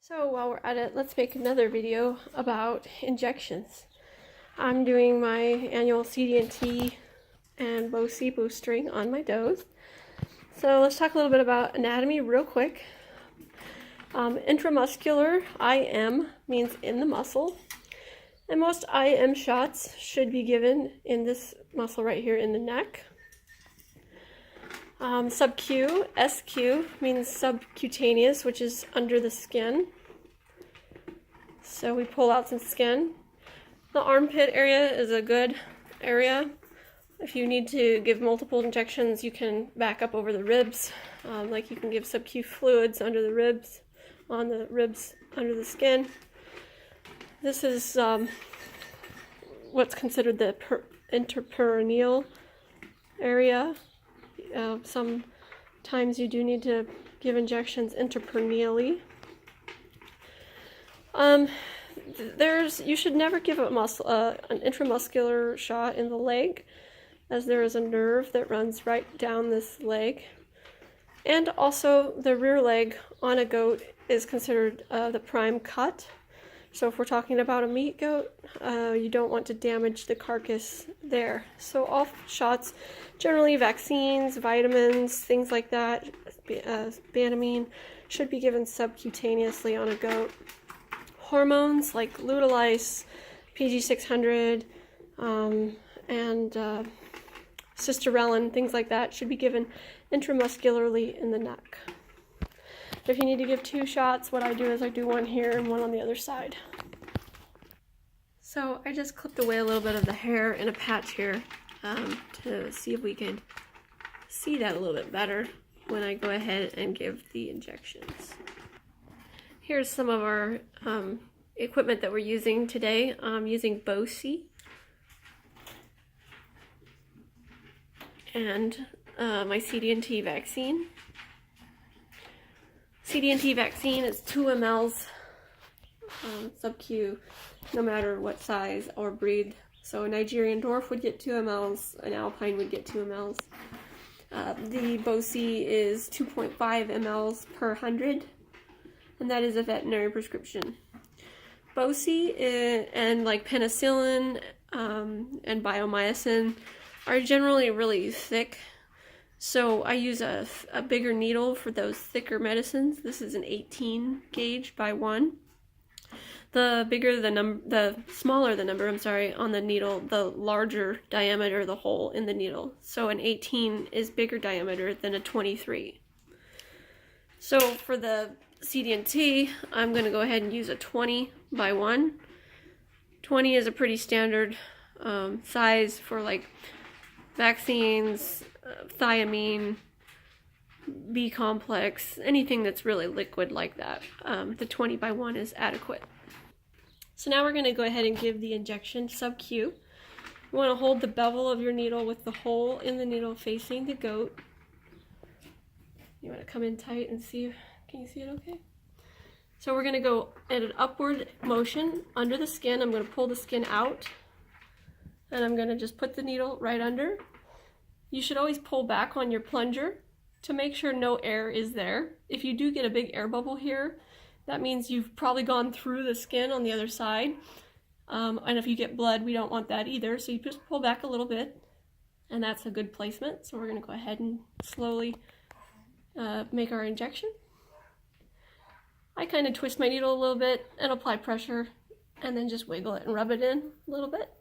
So while we're at it, let's make another video about injections. I'm doing my annual CD&T and BOCI boostering on my does. So let's talk a little bit about anatomy real quick. Intramuscular IM means in the muscle. And most IM shots should be given in this muscle right here in the neck. Sub-Q, SQ, means subcutaneous, which is under the skin. So we pull out some skin. The armpit area is a good area. If you need to give multiple injections, you can back up over the ribs. Like you can give sub-Q fluids under the ribs, on the ribs under the skin. This is what's considered the interperineal area. Sometimes you do need to give injections interperineally. You should never give an intramuscular shot in the leg, as there is a nerve that runs right down this leg. And also the rear leg on a goat is considered the prime cut. So if we're talking about a meat goat, you don't want to damage the carcass there. So all shots, generally vaccines, vitamins, things like that, banamine, should be given subcutaneously on a goat. Hormones like luteolase, PG600, and cisterellin, things like that, should be given intramuscularly in the neck. If you need to give 2 shots, what I do is I do one here and one on the other side. So I just clipped away a little bit of the hair in a patch here to see if we can see that a little bit better when I go ahead and give the injections. Here's some of our equipment that we're using today. I'm using BOCI and my CD&T vaccine. CD&T vaccine is 2 mLs sub-Q, no matter what size or breed. So a Nigerian dwarf would get 2 mLs, an Alpine would get 2 mLs. The BOCI is 2.5 mLs per 100, and that is a veterinary prescription. BOCI and like penicillin and biomycin are generally really thick. So I use a bigger needle for those thicker medicines. This is an 18 gauge by 1. The smaller the number, on the needle, the larger diameter the hole in the needle. So an 18 is bigger diameter than a 23. So for the CD&T, I'm going to go ahead and use a 20 by 1. 20 is a pretty standard size for like vaccines, thiamine, B complex, anything that's really liquid like that. The 20 by 1 is adequate. So now we're going to go ahead and give the injection sub-Q. You want to hold the bevel of your needle with the hole in the needle facing the goat. You want to come in tight and see, can you see it okay? So we're going to go at an upward motion under the skin. I'm going to pull the skin out, and I'm going to just put the needle right under. You should always pull back on your plunger to make sure no air is there. If you do get a big air bubble here, that means you've probably gone through the skin on the other side. And if you get blood, we don't want that either. So you just pull back a little bit, and that's a good placement. So we're going to go ahead and slowly make our injection. I kind of twist my needle a little bit and apply pressure, and then just wiggle it and rub it in a little bit.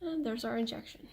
And there's our injection.